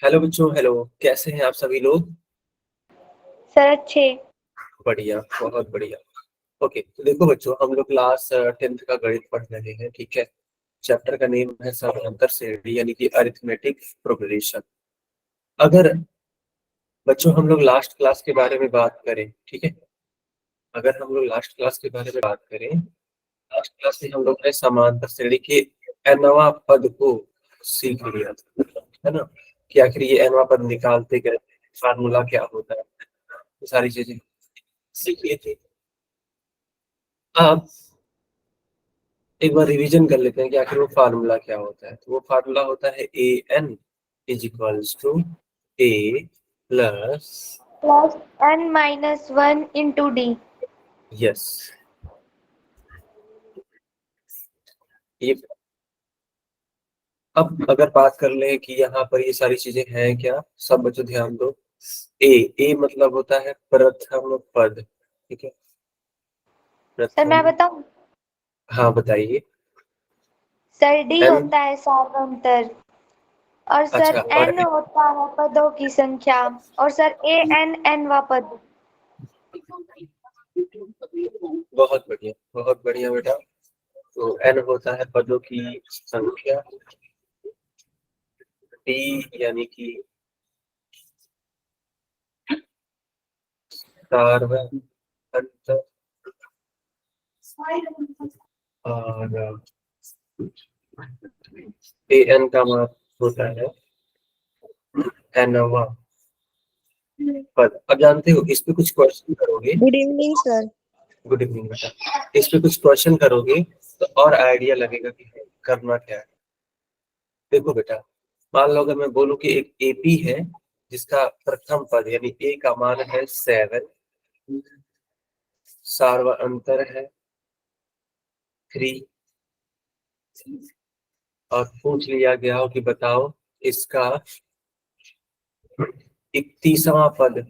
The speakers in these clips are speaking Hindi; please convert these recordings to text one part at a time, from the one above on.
हेलो बच्चों, हेलो। कैसे हैं आप सभी लोग? सर अच्छे। बढ़िया, बहुत बढ़िया। ओके, तो देखो बच्चों, हम लोग क्लास 10th का गणित पढ़ रहे हैं, ठीक है। चैप्टर का नेम है समांतर श्रेणी यानी कि अरिथमेटिक प्रोग्रेशन। अगर बच्चों हम लोग लास्ट क्लास के बारे में बात करें, ठीक है। अगर हम लोग लास्ट क्लास के बारे में बात करें, लास्ट क्लास में हम लोग ने समांतर श्रेणी के nवां पद को सीख लिया था, है ना। कि आखिर ये nवां पद निकालते कैसे, फार्मूला क्या होता है, ये सारी चीजें सीख ली थी। अब एक बार रिवीजन कर लेते हैं कि आखिर वो फार्मूला क्या होता है। तो वो फार्मूला होता है A N is equals to A plus. Plus n-1 × d। Yes, ये। अब अगर बात कर ले कि यहाँ पर ये सारी चीजें हैं क्या, सब बच्चों ध्यान दो। ए ए मतलब होता है प्रथम पद, ठीक है। सर मैं प्रथम। बताऊं। हाँ, बताइए। Sir d N. होता है सार्वंतर। और सर अच्छा, और n होता है पदों की संख्या। और सर an nवां पद। बहुत बढ़िया, बहुत बढ़िया बेटा। तो एन होता है पदों की संख्या। डी यानी कि सार्वंतर। और ए एन का मान होता है एनवा पद। अब जानते हो इस पे कुछ क्वेश्चन करोगे। Good evening sir. Good evening बेटा। इस पे कुछ क्वेश्चन करोगे तो और आइडिया लगेगा कि करना क्या है। देखो बेटा, मान लो अगर मैं बोलूं कि एक एपी है जिसका प्रथम पद यानी ए का मान है 7, सार्वंतर है 3, और पूछ लिया गया हो कि बताओ इसका 31वां पद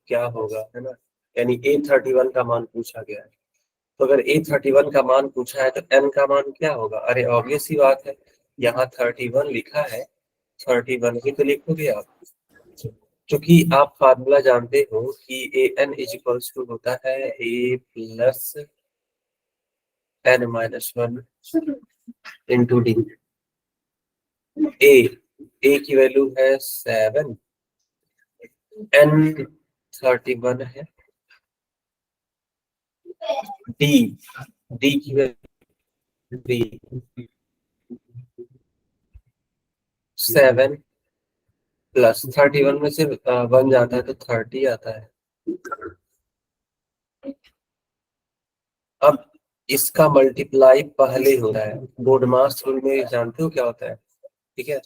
क्या होगा, है ना। यानी A31 का मान पूछा गया है। तो अगर A31 का मान पूछा है तो n का मान क्या होगा? अरे ऑब्वियस सी बात है, यहाँ 31 लिखा है, 31 ही तो लिखोगे आप। क्योंकि आप फार्मूला जानते हो कि A N is equals to होता है A plus n-1 into D. ए ए की वैल्यू है 7, n 31 है, डी डी की वैल्यू 7 प्लस 31 में से 1 जाता है तो 30 आता है। अब इसका मल्टीप्लाई पहले होता है। बोर्ड मास रूल में जानते हो क्या होता है, ठीक है।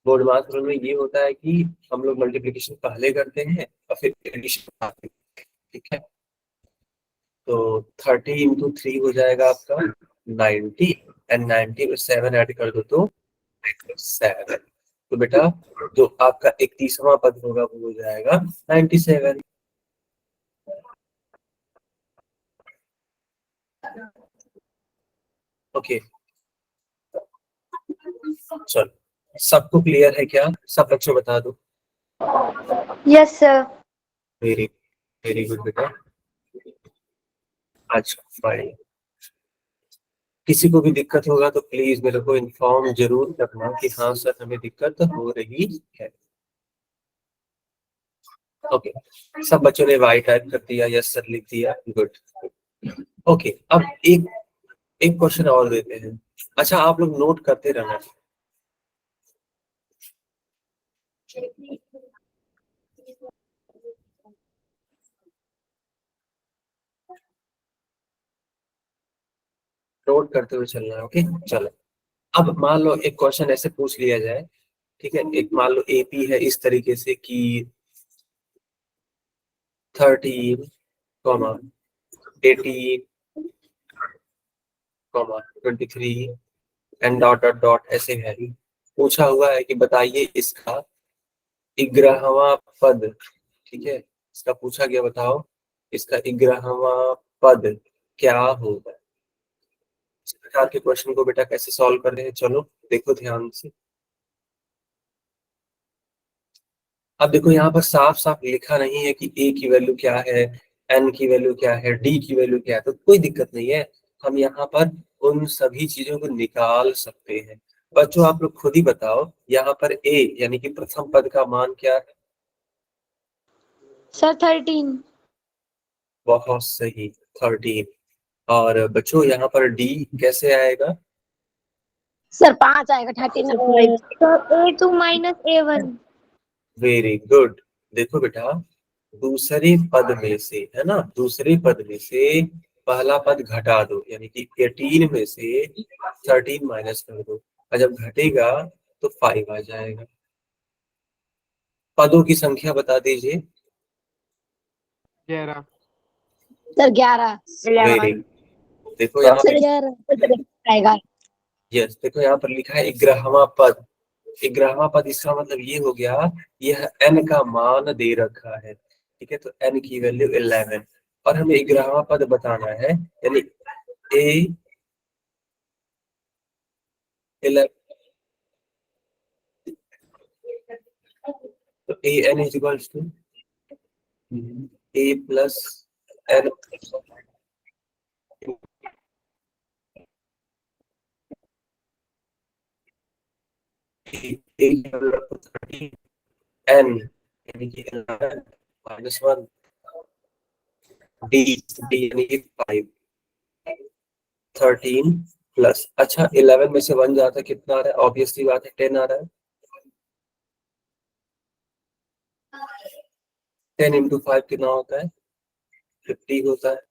बोर्ड मास रूल में ये होता है कि हम लोग मल्टीप्लिकेशन पहले करते हैं और फिर एडिशन आगे, ठीक है। तो 30 × 3 हो जाएगा आपका 90, एंड 90 में 7 ऐड कर दो तो 7। तो बेटा जो आपका 31वां पद होगा वो हो जाएगा 97। ओके, चलो, सबको क्लियर है क्या? सब बच्चों बता दो। Yes sir. Very very good बेटा। अच्छा, बाय। किसी को भी दिक्कत होगा तो प्लीज मेरे को इन्फॉर्म जरूर करना कि हाँ सर हमें दिक्कत हो रही है। ओके, सब बच्चों ने वाई टाइप कर दिया, यस सर लिख दिया, गुड। ओके, अब एक एक क्वेश्चन और देते हैं। अच्छा, आप लोग नोट करते रहना। नोट करते हुए चलना है, ओके। चलो, अब मान लो एक क्वेश्चन ऐसे पूछ लिया जाए, ठीक है। एक मान लो एपी है इस तरीके से कि 13, 18, 23 एंड डॉट डॉट डॉट ऐसे है। पूछा हुआ है कि बताइए इसका 11वां पद, ठीक है। इसका पूछा गया, बताओ इसका 11वां पद क्या होगा। इस प्रकार के क्वेश्चन को बेटा कैसे सॉल्व कर रहे हैं, चलो देखो ध्यान से। अब देखो यहाँ पर साफ साफ लिखा नहीं है कि ए की वैल्यू क्या है, एन की वैल्यू क्या है, डी की वैल्यू क्या है, तो कोई दिक्कत नहीं है। हम यहाँ पर उन सभी चीजों को निकाल सकते हैं। बच्चों आप लोग खुद ही बताओ, यहाँ पर ए यानी कि प्रथम पद का मान क्या है? सर 13। बहुत सही, 13। और बच्चों यहाँ पर डी कैसे आएगा? सर 5 आएगा 13 sir A2 minus A1। Very good. देखो बेटा, दूसरे पद में से, है ना, दूसरे पद में से पहला पद घटा दो, यानी कि 18 में से 13 माइनस कर दो, और जब घटेगा तो 5 आ जाएगा। पदों की संख्या बता दीजिए। 11। सर 11 वेरी, देखो यहाँ सर पे, 11 आएगा। यस, देखो यहाँ पर लिखा है 11वां पद। 11वां पद, इसका मतलब ये हो गया, यह n का मान दे रखा है, ठीक है, तो n की वैल्यू 11, और हमें 11वां पद बताना है, यानी ए 11, तो A N is equals to A plus N, N यानी कि 11 माइनस 1, डी डी यानी कि 5, 13 प्लस, अच्छा 11 में से 1 जाता है, कितना आ रहा है? ऑब्वियसली बात है 10 आ रहा है। 10 इंटू 5 कितना होता है? 50 होता है।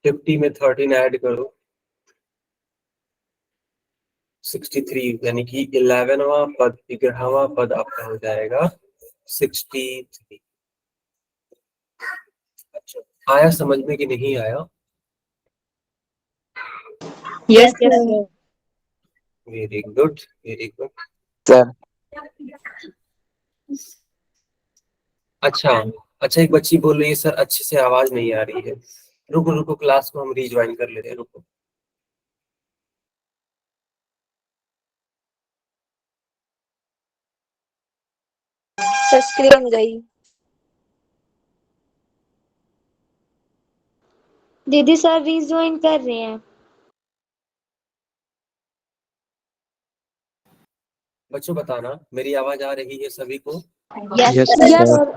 50 में 13 ऐड करो, 63, यानी कि 11वां पद, 11वां पद आपका हो जाएगा 63। अच्छा, आया समझ में कि नहीं आया? Yes very good, very good sir अच्छा, अच्छा एक बच्ची बोल रही है सर अच्छे से आवाज नहीं आ रही है। रुको रुको, क्लास को हम रिज्वाइन कर लेते हैं, रुको। सर स्क्रीन गई। दीदी सर रीजॉइन कर रहे हैं। बच्चों बताना, मेरी आवाज आ रही है सभी को? Yes yes sir yes sir.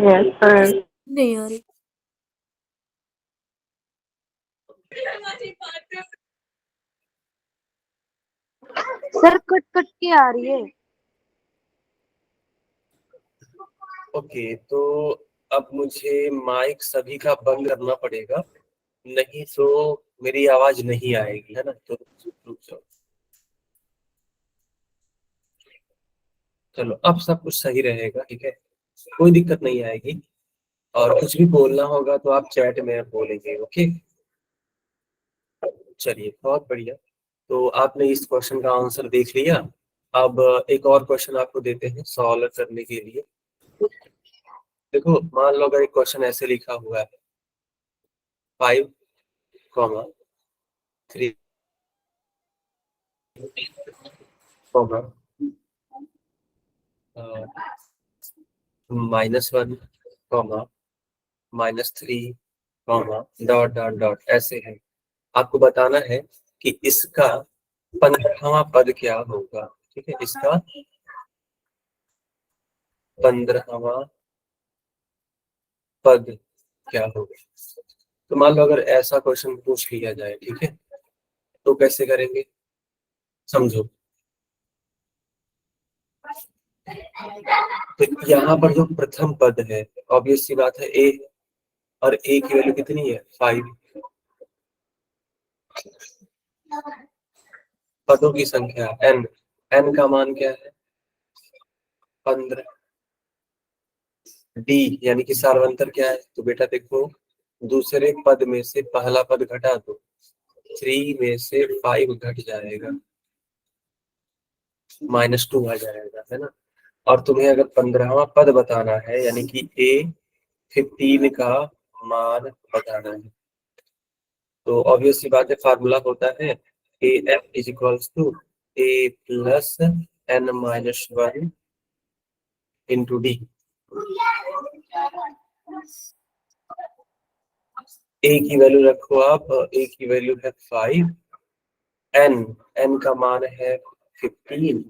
Yes sir. नहीं आ रही। सर कट कट के आ रही है। ओके, तो अब मुझे माइक सभी का बंद करना पड़ेगा, नहीं तो मेरी आवाज नहीं आएगी, है ना, तो रुक जाओ। चलो अब सब कुछ सही रहेगा, ठीक है, कोई दिक्कत नहीं आएगी। और कुछ भी बोलना होगा तो आप चैट में बोलेंगे, ओके। चलिए बहुत बढ़िया, तो आपने इस क्वेश्चन का आंसर देख लिया। अब एक और क्वेश्चन आपको देते हैं सॉल्व करने के लिए। देखो मान लो अगर एक क्वेश्चन ऐसे लिखा हुआ है 5, 3, -1, -3, डॉट डॉट डॉट ऐसे है। आपको बताना है कि इसका 15वां पद क्या होगा, ठीक है, इसका 15वां पद क्या होगा। तो मान लो अगर ऐसा क्वेश्चन पूछ लिया जाए, ठीक है, तो कैसे करेंगे, समझो। तो यहाँ पर जो प्रथम पद है, ऑब्वियस सी बात है ए, और ए की वैल्यू कितनी है? 5। पदों की संख्या n, n का मान क्या है? 15। डी यानी कि सार्वंतर क्या है? तो बेटा देखो, दूसरे पद में से पहला पद घटा दो, 3 में से 5 घट जाएगा, -2 आ जाएगा, है ना। और तुम्हें अगर 15वां पद बताना है, यानी कि ए 15 का मान बताना है, तो ऑब्वियस सी बात है, फार्मूला होता है A F is equals to A plus N minus one into D. A की वैल्यू रखो आप, ए की वैल्यू है 5, एन एन का मान है 15,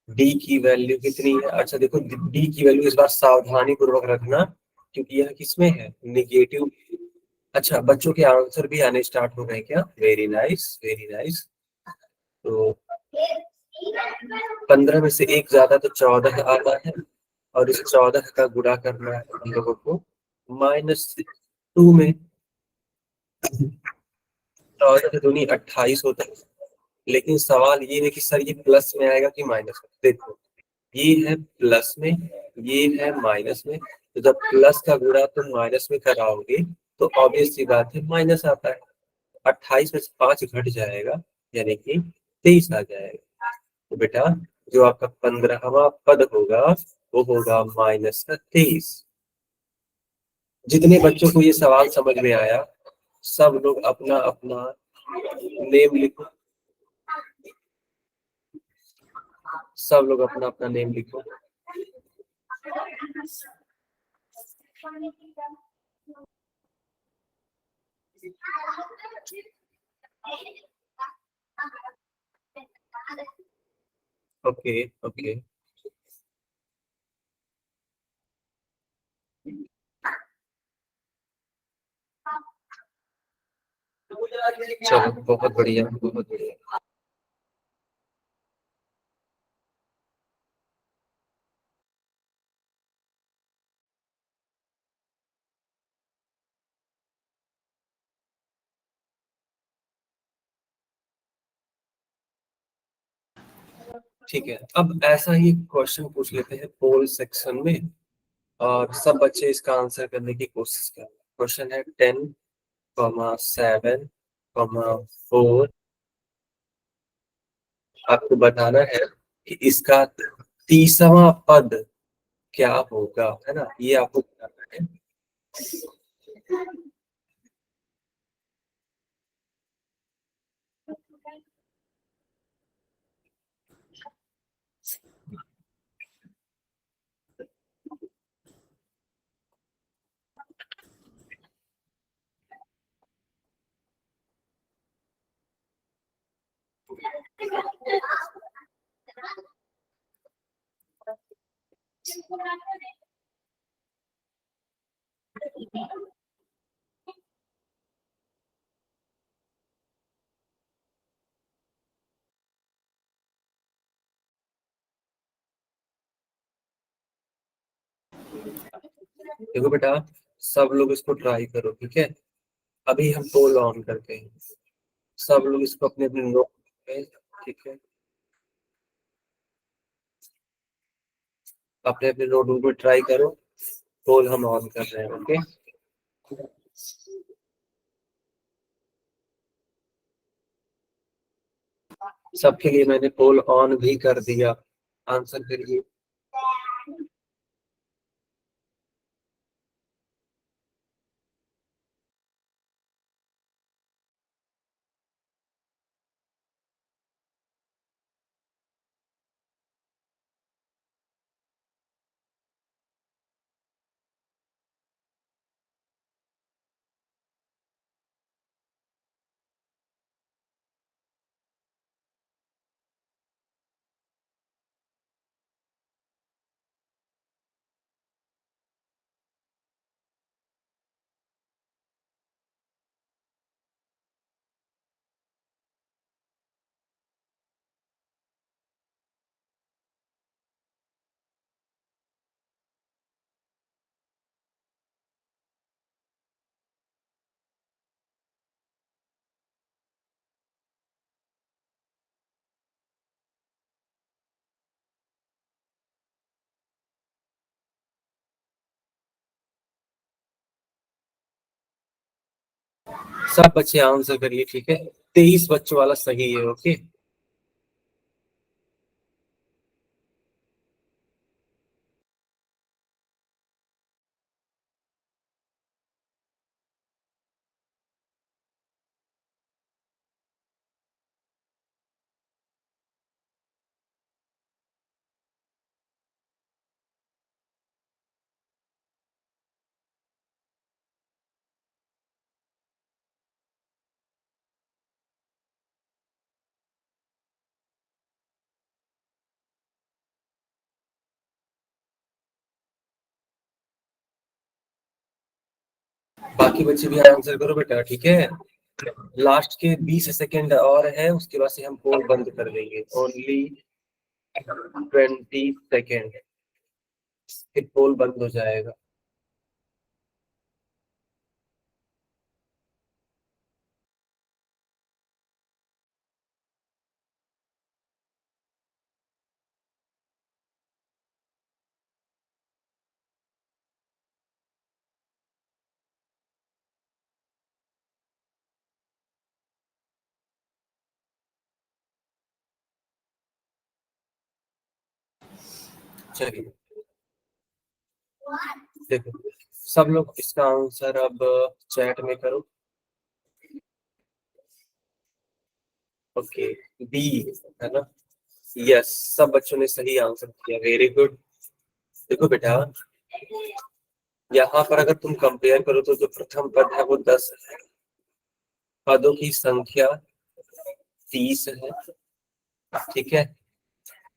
डी की वैल्यू कितनी है? अच्छा देखो, डी की वैल्यू इस बार सावधानी पूर्वक रखना, क्योंकि यह किसमें है? निगेटिव। अच्छा, बच्चों के आंसर भी आने स्टार्ट हो गए क्या? Very nice, very nice. तो 15 में से एक ज्यादा तो 14 आता है, और इस 14 का गुणा करना है हम लोगों को -2 में। 14 से दूनी 28 होता है। लेकिन सवाल ये है कि सर ये प्लस में आएगा कि माइनस में? देखो, ये है प्लस में, ये है माइनस में, तो जब प्लस का गुणा तुम माइनस में कराओगे तो ऑब्वियस सी बात है माइनस आता है। 28 में से 5 घट जाएगा, यानी कि 23 आ जाएगा। तो बेटा जो आपका 15वां पद होगा वो होगा -23। जितने बच्चों को ये सवाल समझ में आया, सब लोग अपना अपना नेम लिखो, सब लोग अपना अपना नेम लिखो। ओके ओके, चलो बहुत बढ़िया, बहुत बढ़िया। ठीक है, अब ऐसा ही क्वेश्चन पूछ लेते हैं पोल सेक्शन में, और सब बच्चे इसका आंसर करने की कोशिश करें। क्वेश्चन है 10,7,4। आपको बताना है कि इसका तीसरा पद क्या होगा, है ना? ये आपको बताना है। देखो बेटा, सब लोग इसको ट्राई करो, ठीक है? अभी हम पोल ऑन करते हैं, सब लोग इसको अपने अपने नोट पे, ठीक है, अपने अपने नोटबुक में ट्राई करो। पोल हम ऑन कर रहे हैं, ओके? सबके लिए मैंने पोल ऑन भी कर दिया, आंसर करिए। सब बच्चे आंसर करिए, ठीक है? 23 बच्चों वाला सही है, ओके? बाकी बच्चे भी आंसर करो बेटा, ठीक है। लास्ट के 20 सेकंड और है, उसके बाद से हम पोल बंद कर देंगे। ओनली 20 सेकेंड, फिर पोल बंद हो जाएगा। चलिए देखो, सब लोग इसका आंसर अब चैट में करो। ओके, बी है ना। यस, सब बच्चों ने सही आंसर किया, वेरी गुड। देखो बेटा, यहाँ पर अगर तुम कंपेयर करो तो जो प्रथम पद है वो 10 है, पदों की संख्या 30 है, ठीक है।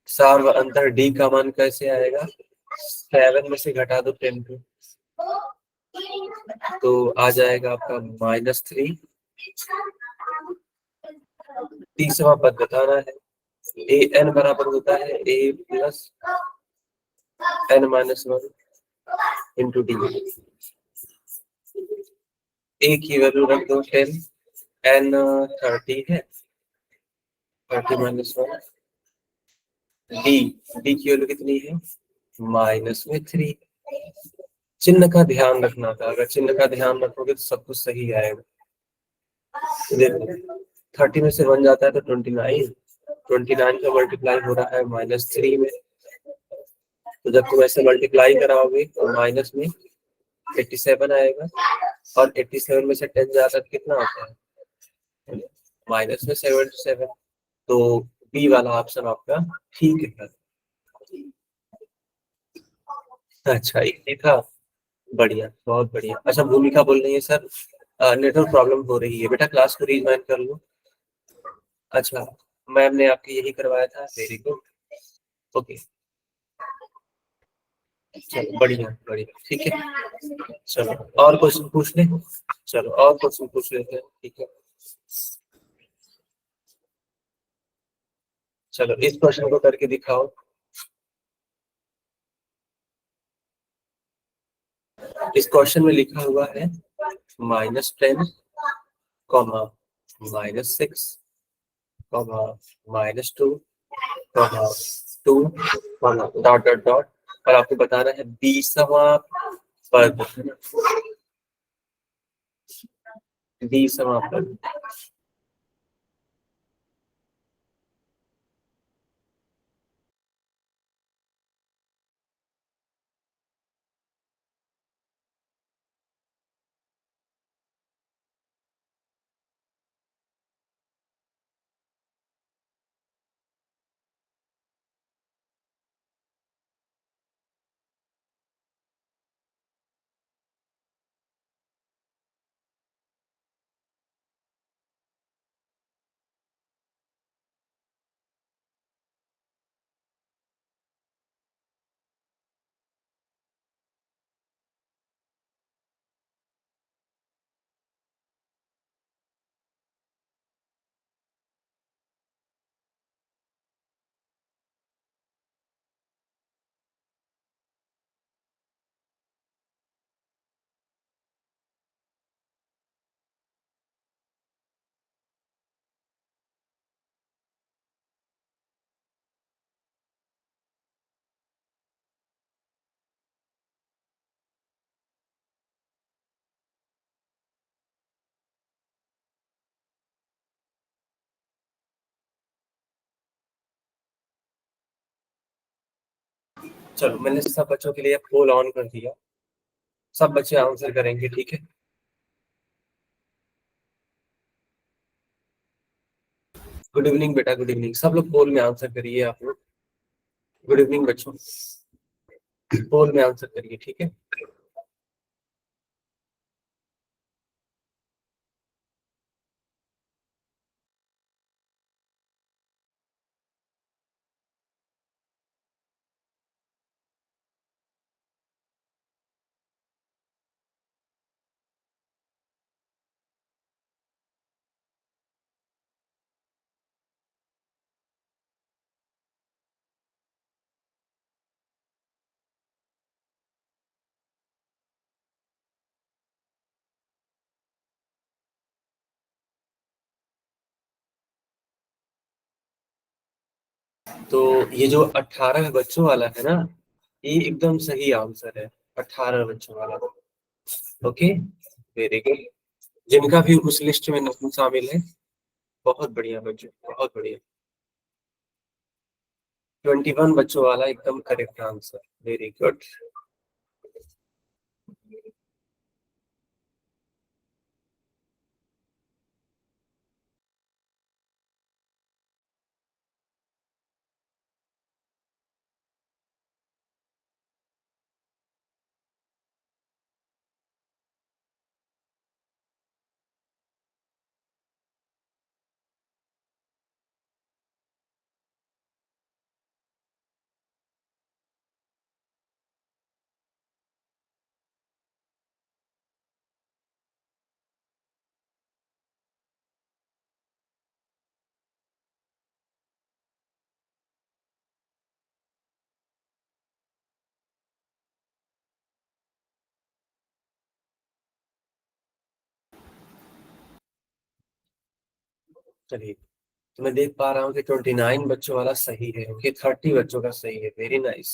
सार व अंतर डी का मान कैसे आएगा? 7 में से घटा दो 10 को, तो आ जाएगा आपका -3। तीसरा पद बताना है। ए एन बराबर होता है A+n-1 इंटू डी। ए की वैल्यू रख दो 10, एन 30 है, 30 - 1। डी, डी की वैल्यू कितनी है? -3। चिन्ह का ध्यान रखना था, अगर चिन्ह का ध्यान रखोगे तो सब कुछ सही आएगा। देखो, 30 में से 1 जाता है तो 29, 29 का मल्टीप्लाई हो रहा है -3 में, तो जब तुम ऐसे मल्टीप्लाई कराओगे तो माइनस में 87 आएगा, और 87 में से 10 जाता है तो कितना आता है? माइनस में 77। तो बी वाला ऑप्शन आपका ठीक है। अच्छा, ये था। बढ़िया, बहुत बढ़िया। अच्छा, भूमिका बोल रही है सर नेटवर्क प्रॉब्लम हो रही है, बेटा क्लास को रीज्वाइन कर लो। अच्छा, मैम ने आपके यही करवाया था, वेरी गुड। ओके, चलो बढ़िया बढ़िया, ठीक है। चलो और क्वेश्चन पूछ लें, चलो और क्वेश्चन पूछ लेते हैं, ठीक है। चलो इस क्वेश्चन को करके दिखाओ। इस क्वेश्चन में लिखा हुआ है -10, -6, -2, 2, डॉट डॉट डॉट, और आपको बताना है 20वां पद, 20वां पद। चलो, मैंने सब बच्चों के लिए पोल ऑन कर दिया, सब बच्चे आंसर करेंगे, ठीक है। गुड इवनिंग बेटा, गुड इवनिंग। सब लोग पोल में आंसर करिए आप लोग। गुड इवनिंग बच्चों, पोल में आंसर करिए, ठीक है। तो ये जो 18 बच्चों वाला है ना, ये एकदम सही आंसर है, 18 बच्चों वाला। Okay, very good. जिनका भी उस लिस्ट में नाम शामिल है, बहुत बढ़िया बच्चों, बहुत बढ़िया। 21 बच्चों वाला एकदम करेक्ट आंसर, वेरी गुड। चलिए, तो मैं देख पा रहा हूँ कि 29 बच्चों वाला सही है। ओके, 30 बच्चों का सही है, वेरी नाइस।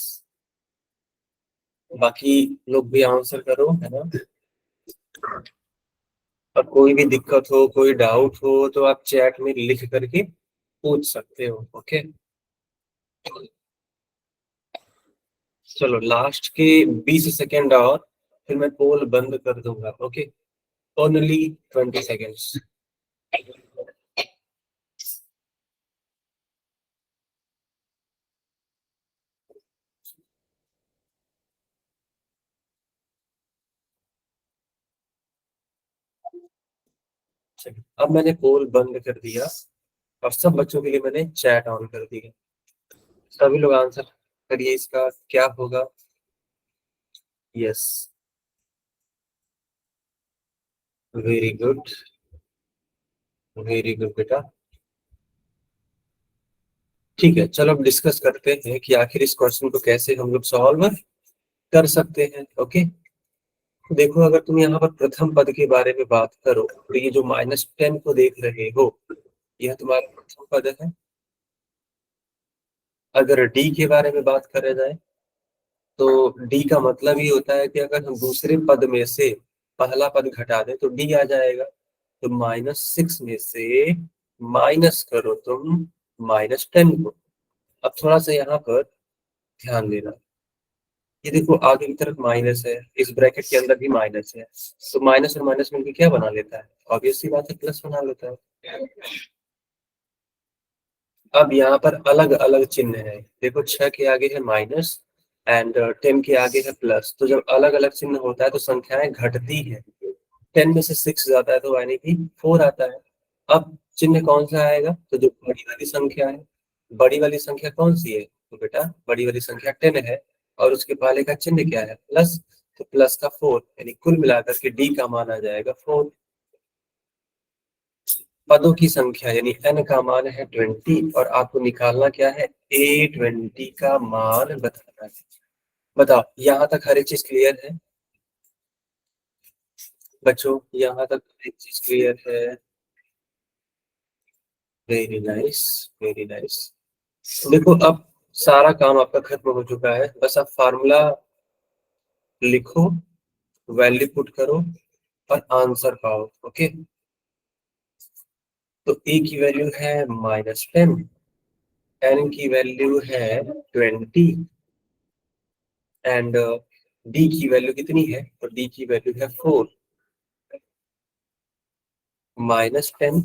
बाकी लोग भी आंसर करो, है ना। और कोई भी दिक्कत हो, कोई डाउट हो, तो आप चैट में लिख करके पूछ सकते हो। ओके, चलो लास्ट के 20 सेकेंड और फिर मैं पोल बंद कर दूंगा। Okay, only 20 seconds. अब मैंने पोल बंद कर दिया और सब बच्चों के लिए मैंने चैट ऑन कर दिया। सभी लोग आंसर करिए, इसका क्या होगा। Yes, very good, very good बेटा। ठीक है, चलो अब डिस्कस करते हैं कि आखिर इस क्वेश्चन को कैसे हम लोग सॉल्व कर सकते हैं। ओके, देखो, अगर तुम यहाँ पर प्रथम पद के बारे में बात करो तो ये जो -10 को देख रहे हो, यह तुम्हारा प्रथम पद है। अगर डी के बारे में बात करा जाए तो डी का मतलब ही होता है कि अगर हम दूसरे पद में से पहला पद घटा दें तो डी आ जाएगा। तो -6 में से माइनस करो तुम -10 को। अब थोड़ा सा यहाँ पर ध्यान देना, ये देखो आगे की तरफ माइनस है, इस ब्रैकेट के अंदर भी माइनस है, तो माइनस और माइनस मिलकर क्या बना लेता है, ऑब्वियस सी बात है, प्लस बना लेता है। अब यहाँ पर अलग अलग चिन्ह है, देखो 6 के आगे है माइनस एंड 10 के आगे है प्लस। तो जब अलग अलग चिन्ह होता है तो संख्याएं घटती है। 10 में से 6 जाता है तो यानी कि 4 आता है। अब चिन्ह कौन सा आएगा, तो जो बड़ी वाली संख्या है, बड़ी वाली संख्या कौन सी है, तो बेटा बड़ी वाली संख्या 10 है और उसके पहले का चिन्ह क्या है, प्लस। तो प्लस का 4, यानी कुल मिलाकर के डी का मान आ जाएगा 4। पदों की संख्या यानी n का मान है 20 और आपको निकालना क्या है, A20 का मान बताना है। बताओ, यहाँ तक हर एक चीज क्लियर है बच्चों, यहाँ तक हर एक चीज क्लियर है। Very nice, very nice. देखो, अब सारा काम आपका खत्म हो चुका है, बस अब फार्मूला लिखो, वैल्यू पुट करो और आंसर पाओ। ओके, तो ए की वैल्यू है -10, एन की वैल्यू है 20 एंड डी की वैल्यू कितनी है, तो डी की वैल्यू है 4। -10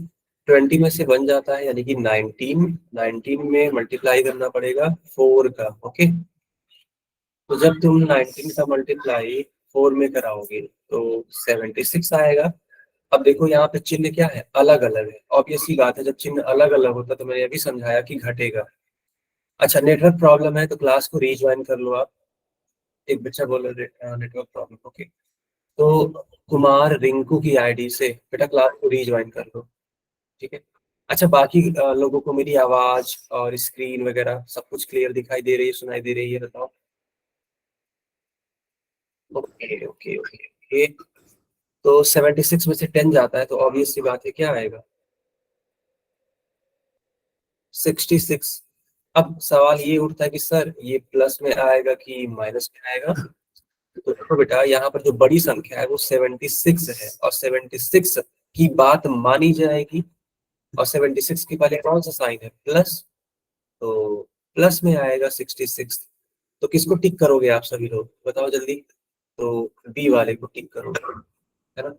20 में से बन जाता है यानी कि 19, 19 में मल्टीप्लाई करना पड़ेगा 4 का। ओके, तो जब तुम 19 का मल्टीप्लाई 4 में कराओगे तो 76 आएगा। अब देखो यहाँ पे चिन्ह क्या है, अलग अलग है, ऑब्वियस सी बात है, जब चिन्ह अलग अलग होता तो मैंने अभी समझाया कि घटेगा। अच्छा, नेटवर्क प्रॉब्लम है तो क्लास को रीज्वाइन कर लो आप। एक बच्चा बोल रहा है नेटवर्क प्रॉब्लम। ओके, तो कुमार रिंकू की आईडी से बेटा क्लास को रीज्वाइन कर लो। ठीक है, अच्छा बाकी लोगों को मेरी आवाज और स्क्रीन वगैरह सब कुछ क्लियर दिखाई दे रही है, सुनाई दे रही है, बताओ। ओके ओके ओके ओके, तो 76 में से 10 जाता है तो ऑब्वियस सी बात है क्या आएगा, 66। अब सवाल ये उठता है कि सर ये प्लस में आएगा कि माइनस में आएगा। तो देखो बेटा, यहाँ पर जो बड़ी संख्या है वो 76 है, और 76 की बात मानी जाएगी, और 76 के पहले कौन सा साइन है, प्लस, तो प्लस में आएगा 66। तो किसको टिक करोगे आप सभी लोग, बताओ जल्दी। तो बी वाले को टिक करोगे, है ना।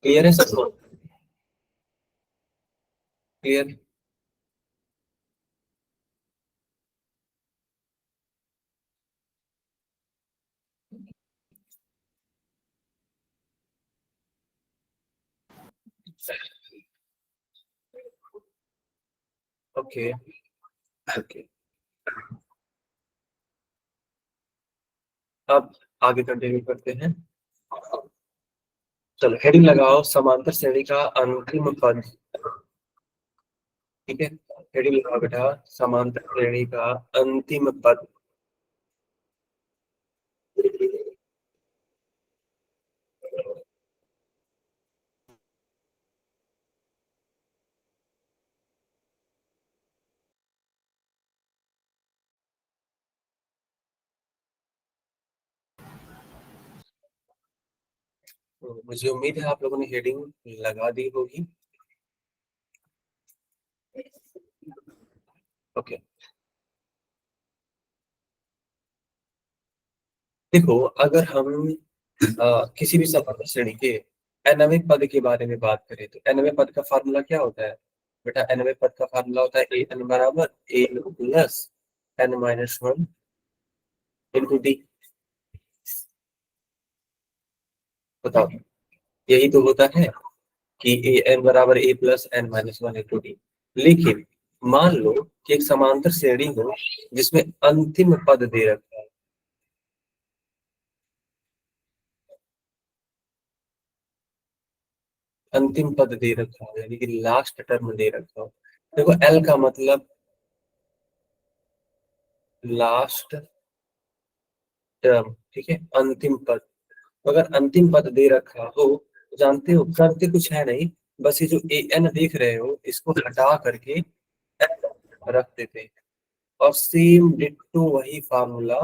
क्लियर है सबको, क्लियर। ओके ओके, अब आगे कंटिन्यू करते हैं। चलो हेडिंग लगाओ, समांतर श्रेणी का अंतिम पद। ठीक है, हेडिंग लगाओ बेटा, समांतर श्रेणी का अंतिम पद। तो मुझे उम्मीद है आप लोगों ने हेडिंग लगा दी होगी। ओके, देखो अगर हम किसी भी समांतर श्रेणी के nवें पद के बारे में बात करें, तो nवें पद का फार्मूला क्या होता है बेटा, nवें पद का फार्मूला होता है an बराबर a plus n minus one into D. बताओ, यही तो होता है कि ए एन बराबर A plus N minus one into D. लेकिन मान लो कि एक समांतर श्रेणी हो जिसमें अंतिम पद दे रखा है, अंतिम पद दे रखा हो, यानी कि लास्ट टर्म दे रखा हो। देखो एल का मतलब लास्ट टर्म, ठीक है, अंतिम पद। तो अगर अंतिम पद दे रखा हो, तो जानते हो करते कुछ है नहीं, बस ये जो ए एन देख रहे हो इसको हटा करके L रख देते हैं, और सेम डिट्टो वही फार्मूला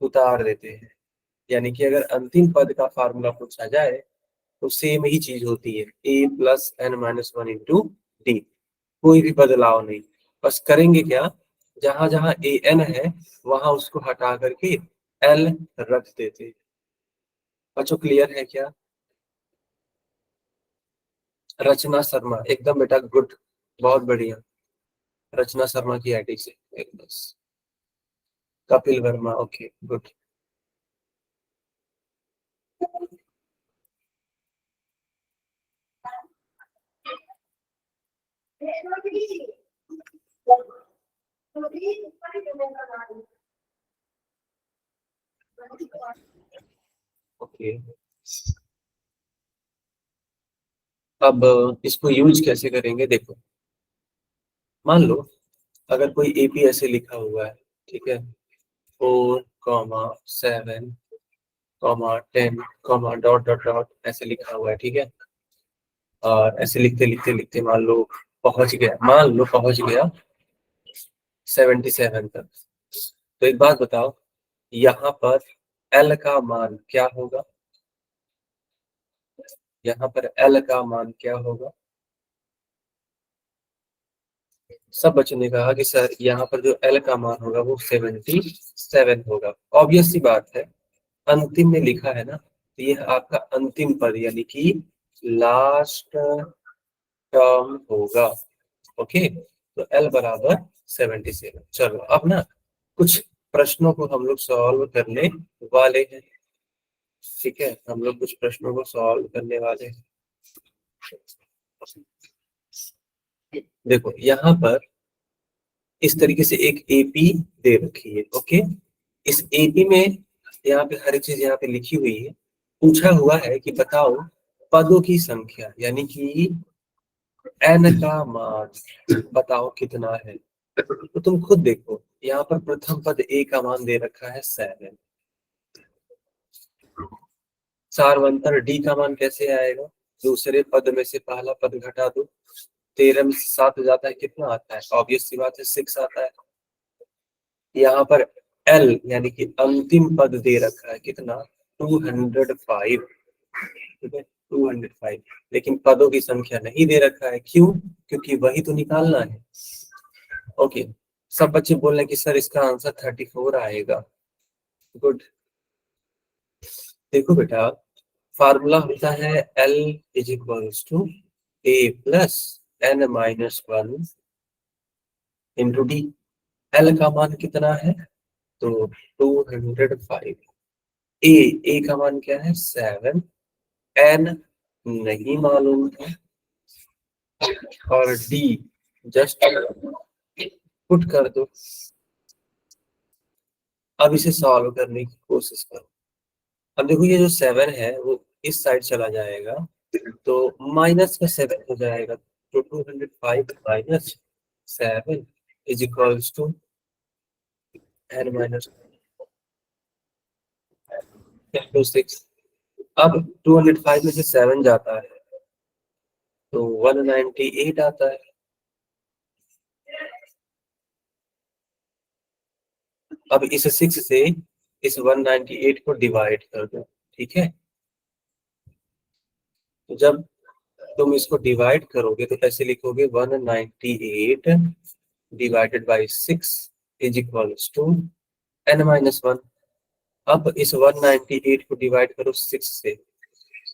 उतार देते हैं। यानी कि अगर अंतिम पद का फार्मूला पूछा जाए तो सेम ही चीज होती है, A plus N minus one into D, कोई भी बदलाव नहीं। बस करेंगे क्या, जहां जहां ए एन है वहां उसको हटा करके एल रख देते हैं। बच्चों क्लियर है क्या। रचना शर्मा, एकदम बेटा गुड, बहुत बढ़िया। रचना शर्मा की आईडी से एकदम। Kapil Verma, okay good. Okay, अब इसको यूज कैसे करेंगे, देखो मान लो अगर कोई एपी ऐसे लिखा हुआ है, ठीक है, 4,7,10, डॉट डॉट डॉट ऐसे लिखा हुआ है, ठीक है। और ऐसे लिखते लिखते लिखते मान लो पहुंच गया 77 तक। तो एक बात बताओ, यहाँ पर एल का मान क्या होगा, यहाँ पर एल का मान क्या होगा। सब बच्चों ने कहा कि सर यहाँ पर जो एल का मान होगा वो 77 होगा। ऑब्वियस सी बात है, अंतिम में लिखा है ना, तो ये आपका अंतिम पद यानी कि लास्ट टर्म होगा। ओके, तो एल बराबर 77। चलो अब ना कुछ प्रश्नों को हम लोग सॉल्व करने वाले हैं, ठीक है, हम लोग कुछ प्रश्नों को सॉल्व करने वाले हैं। देखो यहाँ पर इस तरीके से एक एपी दे रखी है, ओके। इस एपी में यहाँ पे हर एक चीज यहाँ पे लिखी हुई है। पूछा हुआ है कि बताओ पदों की संख्या, यानी कि एन का मान बताओ कितना है। तो तुम खुद देखो, यहाँ पर प्रथम पद ए का मान दे रखा है 7। सारवंतर डी का मान कैसे आएगा, दूसरे पद में से पहला पद घटा दो, 13 में से 7 हो जाता है, कितना आता है? ऑब्वियस सी बात है 6 आता है। यहाँ पर L यानी कि अंतिम पद दे रखा है, कितना? 205, ठीक है, 205। लेकिन पदों की संख्या नहीं दे रखा है, क्यों? क्योंकि वही तो निकालना है। ओके, सब बच्चे बोल रहे हैं कि सर इसका आंसर 34 आएगा। गुड। देखो बेटा, फार्मूला होता है L is equals to A plus N minus 1 into D. L का मान कितना है? तो 205। ए का मान क्या है? 7। N नहीं मालूम है, और डी जस्ट पुट कर दो। अब इसे सॉल्व करने की कोशिश करो। अब देखो ये जो 7 है वो इस साइड चला जाएगा, तो माइनस का 7 हो जाएगा। तो 205 minus 7 is equals to n minus 6। अब 205 में से 7 जाता है तो 198 आता है। अब इस 6 से इस 198 को डिवाइड कर दो, ठीक है। तो जब तुम इसको डिवाइड करोगे तो ऐसे लिखोगे 198 divided by 6 is equals to n minus 1। अब इस 198 को डिवाइड करो 6 से,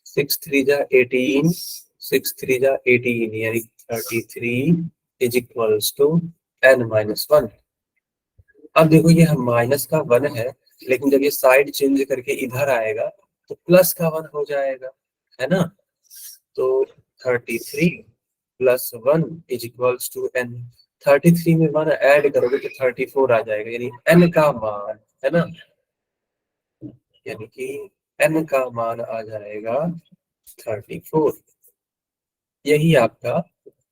6 3 जा 18, 6 3 जा 18 यानी 33 is equals to n minus 1। अब देखो ये माइनस का 1 है, लेकिन जब ये साइड चेंज करके इधर आएगा तो प्लस का 1 हो जाएगा, है ना। तो 33 plus 1 is equals to n। 33 में 1 ऐड करोगे तो 34 आ जाएगा, यानी n का मान, है ना, यानी कि n का मान आ जाएगा 34। यही आपका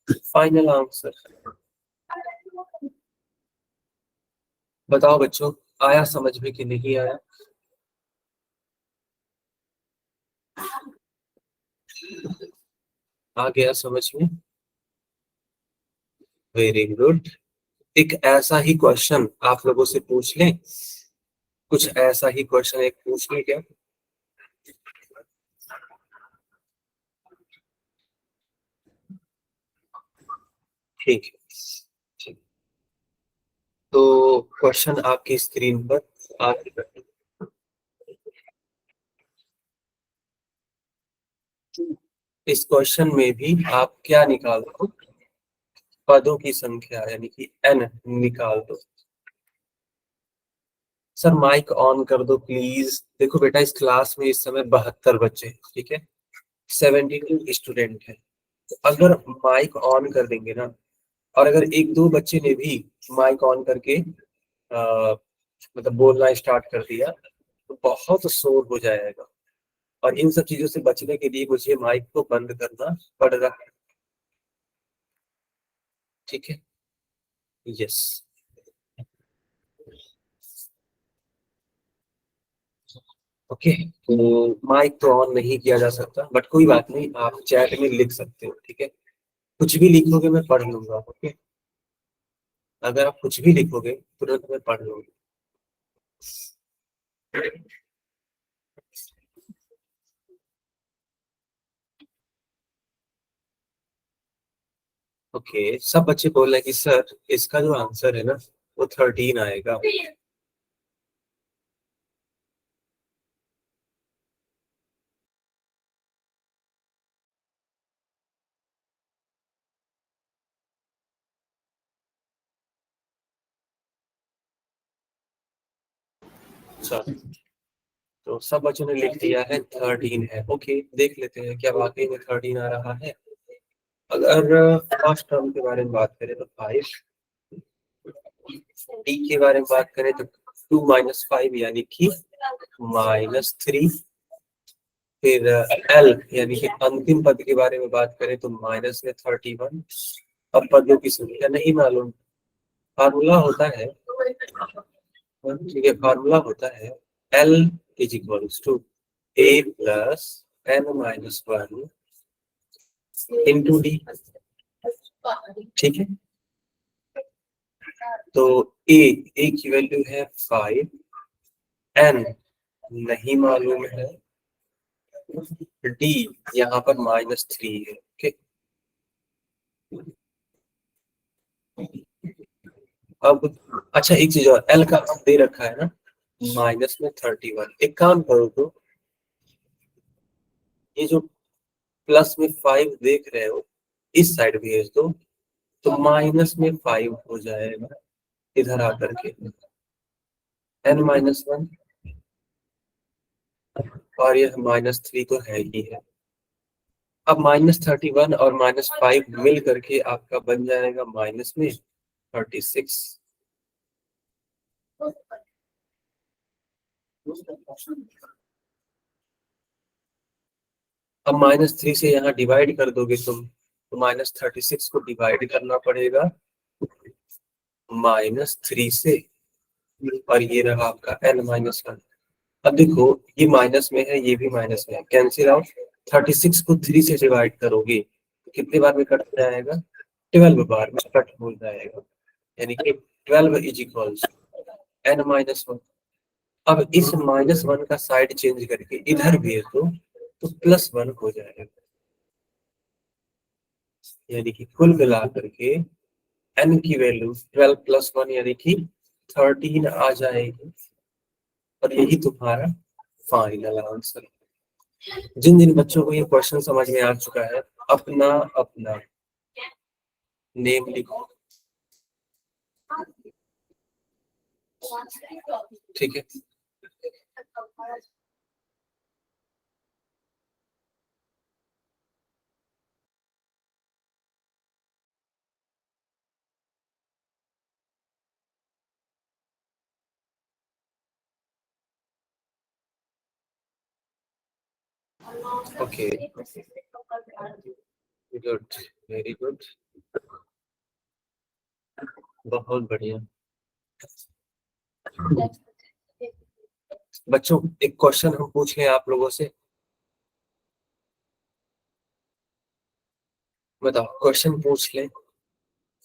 फाइनल आंसर। बताओ बच्चों, आया समझ में कि नहीं आया? आ गया समझ में? Very good. एक ऐसा ही क्वेश्चन आप लोगों से पूछ लें, कुछ ऐसा ही क्वेश्चन एक पूछ लें क्या? ठीक है, ठीक। तो क्वेश्चन आपकी स्क्रीन पर आ चुका है। इस क्वेश्चन में भी आप क्या निकाल दो? पदों की संख्या यानी कि n निकाल दो। सर माइक ऑन कर दो प्लीज। देखो बेटा, इस क्लास में इस समय 72 बच्चे हैं, ठीक है, 72 स्टूडेंट हैं। तो अगर माइक ऑन कर देंगे ना, और अगर एक दो बच्चे ने भी माइक ऑन करके मतलब बोलना स्टार्ट कर दिया तो बहुत शोर हो जाएगा, और इन सब चीजों से बचने के लिए मुझे माइक को बंद करना पड़ रहा है, ठीक है। Yes, okay. तो माइक तो ऑन नहीं किया जा सकता, बट कोई बात नहीं, आप चैट में लिख सकते हो, ठीक है। कुछ भी लिखोगे मैं पढ़ लूंगा, ओके। अगर आप कुछ भी लिखोगे तुरंत मैं पढ़ लूंगा। ओके, सब बच्चे बोल रहे हैं कि सर इसका जो आंसर है ना वो 13 आएगा। अच्छा, तो सब बच्चों ने लिख दिया है 13 है। ओके, देख लेते हैं क्या वाकई में 13 आ रहा है। अगर फर्स्ट टर्म के बारे में बात करें तो 5, डी के बारे में बात करें तो 2 माइनस 5 यानी कि -3। फिर एल यानी कि अंतिम पद के बारे में बात करें तो माइनस में 31। अब पदों की संख्या नहीं मालूम। फार्मूला होता है, ठीक है, फार्मूला होता है L is equals to A plus n minus 1 into D. ठीक है, तो ए की वैल्यू है 5, n नहीं मालूम है, डी यहाँ पर -3 है। ओके, अब अच्छा एक चीज और, एल का हम दे रखा है ना -31। एक काम करो तो ये जो प्लस में 5 देख रहे हो इस साइड भेज दो, तो -5 हो जाएगा इधर आकर के, n-1 और ये -3 तो है ही है। अब -31 और -5 मिल करके आपका बन जाएगा -36। अब -3 से यहाँ डिवाइड कर दोगे तुम, तो -36 को डिवाइड करना पड़ेगा -3 से, और ये रहा आपका n-1। अब देखो ये माइनस में है, ये भी माइनस में है, कैंसिल आउट। 36 को 3 से डिवाइड करोगे तो कितने बार में कट जाएगा? 12 बार में कट हो जाएगा, यानी कि 12 इज इक्वल्स n-1। अब इस -1 का साइड चेंज करके इधर भेज दो तो +1 हो जाएगा, यानी कि कुल मिला करके n की वैल्यू 12 + 1 यानी कि 13 आ जाएगी, और यही तुम्हारा फाइनल आंसर। जिन जिन बच्चों को ये क्वेश्चन समझ में आ चुका है, अपना अपना नेम लिखो, ठीक है। ओके, गुड, वेरी गुड, बहुत बढ़िया। बच्चों एक क्वेश्चन हम पूछ लें आप लोगों से, बताओ, क्वेश्चन पूछ लें।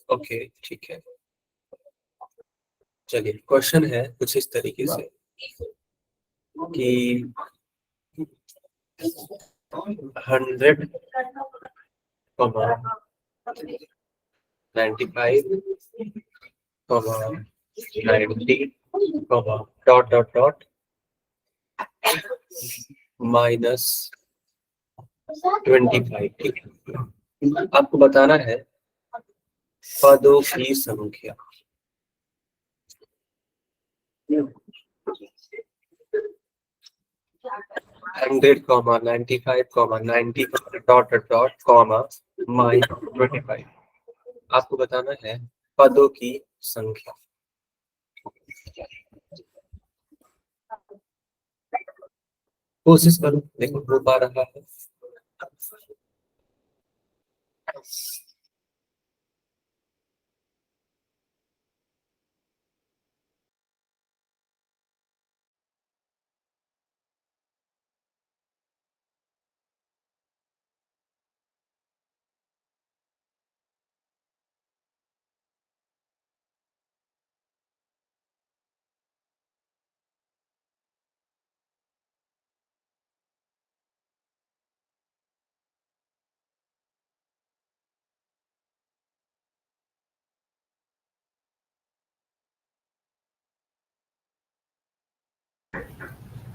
ओके ठीक है, चलिए क्वेश्चन है कुछ इस तरीके से कि 100, 95, 90, डॉट डॉट डॉट -25। ठीक है, आपको बताना है पदों की संख्या। 100, 95, 90, डॉट डॉट डॉट, -25। आपको बताना है पदों की संख्या। कोशिश करो, देखो हो पा रहा है।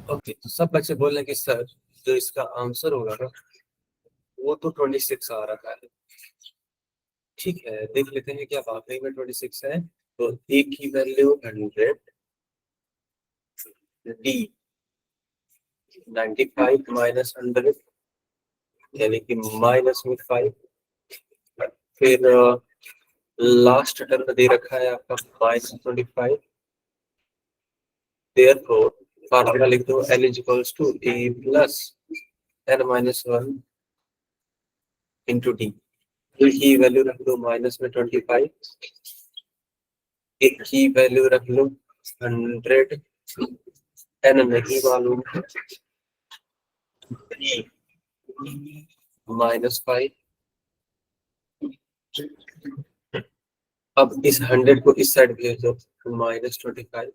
ओके, तो सब बच्चे बोल रहे हैं कि सर जो इसका आंसर होगा ना वो तो 26 आ रहा है। ठीक है, देख लेते हैं क्या वाकई में 26 है। तो ए की वैल्यू 100, डी 95 -100 यानी कि -5, फिर लास्ट टर्म दे रखा है आपका -25। देयरफॉर फार्मूला लिख दो, L = A + n-1 × D। की वैल्यू रख दो -25, एक की वैल्यू रख लो 100, n नहीं मालूम है, -5, अब इस 100 को इस साइड भेज दो, -25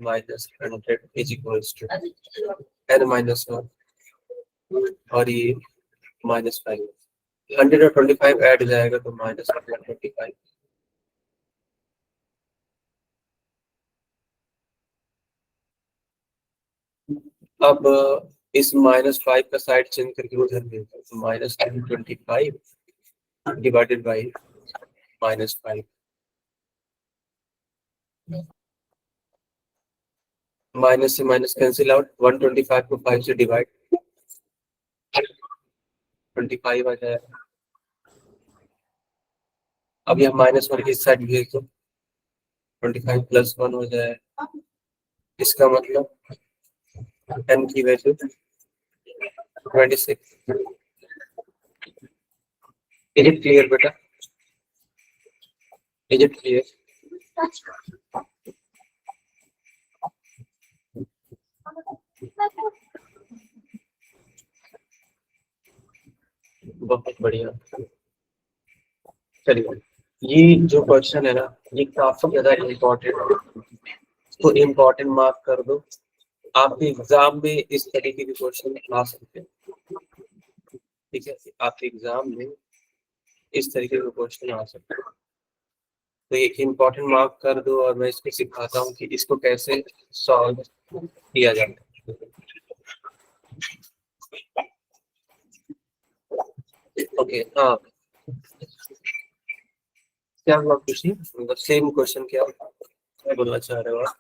-100 इज इक्वल्स टू n-1 और ये -5। 100 और 25 ऐड हो जाएगा तो -25। अब इस -5 का साइड चेंज करके उधर भेज दो, तो -25 डिवाइडेड बाई -5। माइनस से माइनस कैंसिल आउट, 125 को 5 से डिवाइड, 25 आ जाएगा। अब यह -1 की साइड भेज दो, 25 + 1 हो जाएगा। इसका मतलब n की वैल्यू 26। इज इट क्लियर बेटा? Is it clear? बहुत बढ़िया। चलिए, ये जो क्वेश्चन है ना, ये काफी ज्यादा इम्पोर्टेंट है, तो इम्पोर्टेंट मार्क कर दो। आपके एग्जाम में इस तरीके के क्वेश्चन आ सकते हैं, ठीक है? आपके एग्जाम में इस तरीके के क्वेश्चन आ सकते हैं, तो ये इम्पोर्टेंट मार्क कर दो और मैं इसको सिखाता हूँ कि इसको कैसे सॉल्व किया जाता है। ओके, हाँ, क्या हुआ खुशी? मतलब सेम क्वेश्चन क्या बोलना चाह रहे हो आप?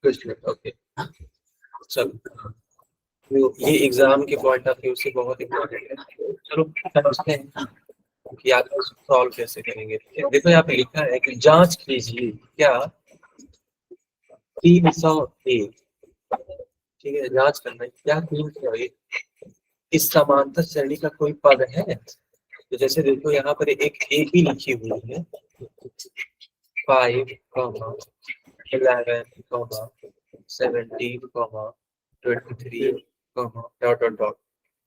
कुछ नहीं, ओके, चलो, तो ये एग्जाम के पॉइंट ऑफ व्यू से बहुत इम्पोर्टेंट है। चलो समझते हैं कि आप सॉल्व कैसे करेंगे। देखो यहाँ पे लिखा है कि जांच कीजिए क्या 301, ठीक है, जांच करना है क्या 301 इस समांतर श्रेणी का कोई पद है। तो जैसे देखो यहाँ पर एक ही लिखी हुई है, 5, 11, 17, 23, डॉट डॉट डॉट।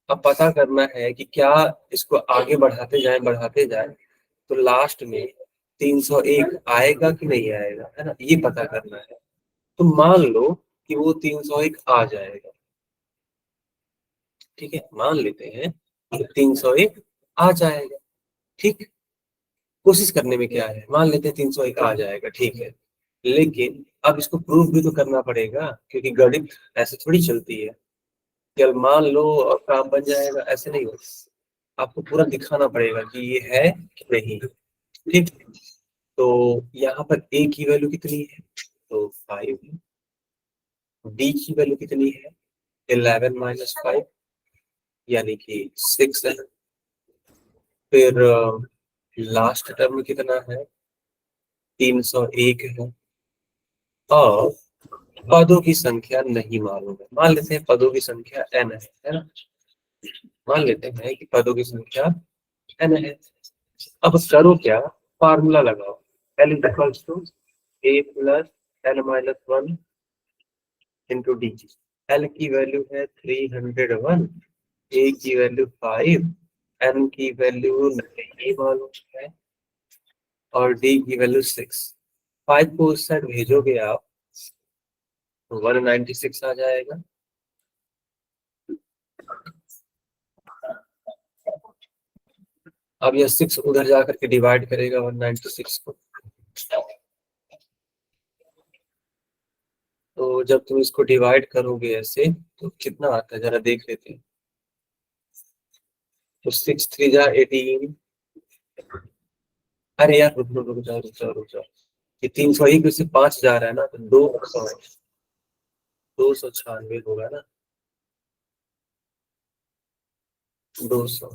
अब पता करना है कि क्या इसको आगे बढ़ाते जाए तो लास्ट में 301 आएगा कि नहीं आएगा, है ना, ये पता करना है। तो मान लो कि वो 301 आ जाएगा, ठीक है, मान लेते हैं कि 301 आ जाएगा, ठीक। कोशिश करने में क्या है, मान लेते हैं 301 आ जाएगा, ठीक है, लेकिन अब इसको प्रूफ भी तो करना पड़ेगा, क्योंकि गणित ऐसे थोड़ी चलती है कि मान लो और काम बन जाएगा, ऐसे नहीं होगा। आपको पूरा दिखाना पड़ेगा कि ये है कि नहीं, ठीक। तो यहाँ पर a की वैल्यू कितनी है, तो 5 है। d की वैल्यू कितनी है, 11 - 5 यानी कि 6 है। फिर लास्ट टर्म कितना है, 301 है। और पदों की संख्या नहीं मालूम है, मान लेते हैं पदों की संख्या n है ना, मान लेते हैं कि पदों की संख्या n है। अब करो क्या, फार्मूला लगाओ, L = a + n-1 into D. L की वैल्यू है 301, a की वैल्यू 5, n की वैल्यू नहीं मालूम है और d की वैल्यू 6। 5 को उस साइड भेजोगे आप तो 196 आ जाएगा। अब यह 6 उधर जाकर के डिवाइड करेगा 196 को, तो जब तुम इसको डिवाइड करोगे ऐसे तो कितना आता है जरा देख लेते हैं। तो 6 3 जा 18। अरे यार रुक जाओ, ये 301 में से 5 जा रहा है ना, तो 296 होगा ना, 200।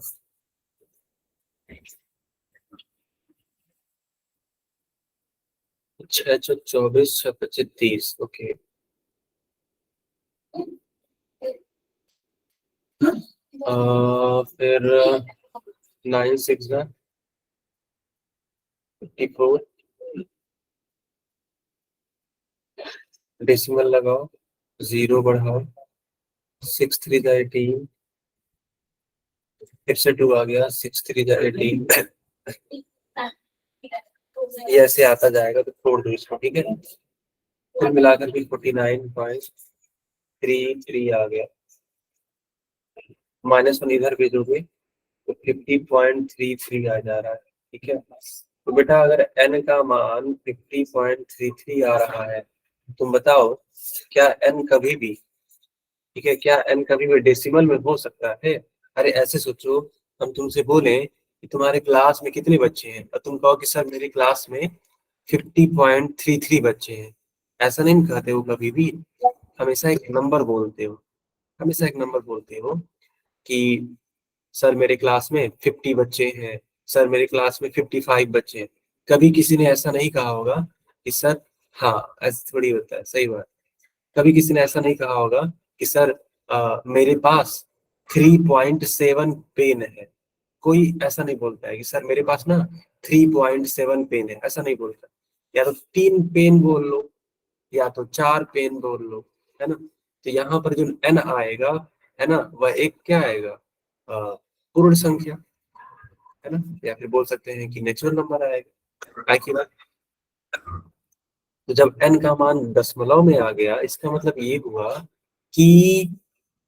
6 24 6 25 30, ओके। फिर 9 6 जा 54, डेसिमल लगाओ, 0 बढ़ाओ 6 3 जा 18, फिर से 2 आ गया, 6 3 जा 18, ये ऐसे आता जाएगा तो छोड़ दो इसको, ठीक है। फिर मिलाकर भी 49.33 आ गया, -1 इधर भेजोगे तो 50.33 आ जा रहा है, ठीक है। तो बेटा अगर n का मान 50.33 आ रहा है, तुम बताओ क्या n कभी भी, ठीक है, क्या n कभी भी डेसिमल में हो सकता है? अरे ऐसे सोचो, हम तुमसे बोले कि तुम्हारे क्लास में कितने बच्चे हैं और तुम कहो कि सर मेरी क्लास में 50.33 बच्चे हैं, ऐसा नहीं कहते हो कभी भी। हमेशा एक नंबर बोलते हो, हमेशा एक नंबर बोलते हो कि सर मेरे क्लास में 50 बच्चे हैं, सर मेरे क्लास में 55 बच्चे हैं। कभी किसी ने ऐसा नहीं कहा होगा कि सर, हाँ ऐसा थोड़ी होता है, सही बात। कभी किसी ने ऐसा नहीं कहा होगा कि सर मेरे पास 3.7 पेन है। कोई ऐसा नहीं बोलता है कि सर मेरे पास ना 3.7 पेन है, ऐसा नहीं बोलता। या तो 3 पेन बोल लो या तो 4 पेन बोल लो, है ना। तो यहाँ पर जो n आएगा, है ना, वह एक क्या आएगा, पूर्ण संख्या, है ना, या फिर बोल सकते हैं कि नेचुरल नंबर आएगा, है कि ना। तो जब n का मान दशमलव में आ गया, इसका मतलब ये हुआ कि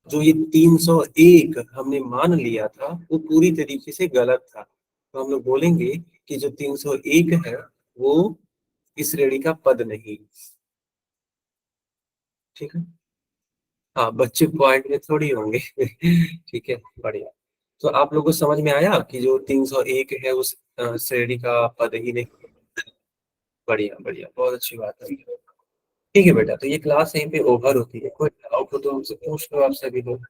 जो ये 301 हमने मान लिया था वो पूरी तरीके से गलत था। तो हम लोग बोलेंगे कि जो 301 है वो इस श्रेणी का पद नहीं, ठीक है। हाँ, बच्चे पॉइंट में थोड़ी होंगे ठीक है, बढ़िया। तो आप लोगों को समझ में आया कि जो 301 है उस श्रेणी का पद ही नहीं। बढ़िया बढ़िया, बहुत अच्छी बात है। ठीक है बेटा, तो ये क्लास यहीं पे ओवर होती है। कोई डाउट हो तो हमसे पूछ लो आप सभी लोग।